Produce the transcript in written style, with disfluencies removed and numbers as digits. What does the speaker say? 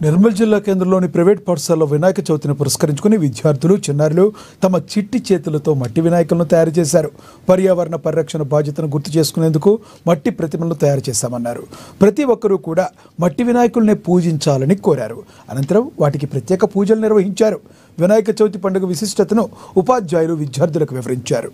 నిర్మల్ జిల్లా కేంద్రంలోని ప్రైవేట్ పాఠశాలలో వినాయక చవితిని పురస్కరించుకుని విద్యార్థులు చిన్నారులు తమ చిట్టి చేతులతో మట్టి వినాయకులను తయారు చేశారు. పర్యావరణ పరిరక్షణ బాధ్యతను గుర్తు చేసుకునేందుకు మట్టి ప్రతిమలను తయారు చేశామన్నారు. ప్రతి ఒక్కరూ కూడా మట్టి వినాయకుల్ని పూజించాలని కోరారు. అనంతరం వాటికి ప్రత్యేక పూజలు నిర్వహించారు. వినాయక చవితి పండుగ విశిష్టతను ఉపాధ్యాయులు విద్యార్థులకు వివరించారు.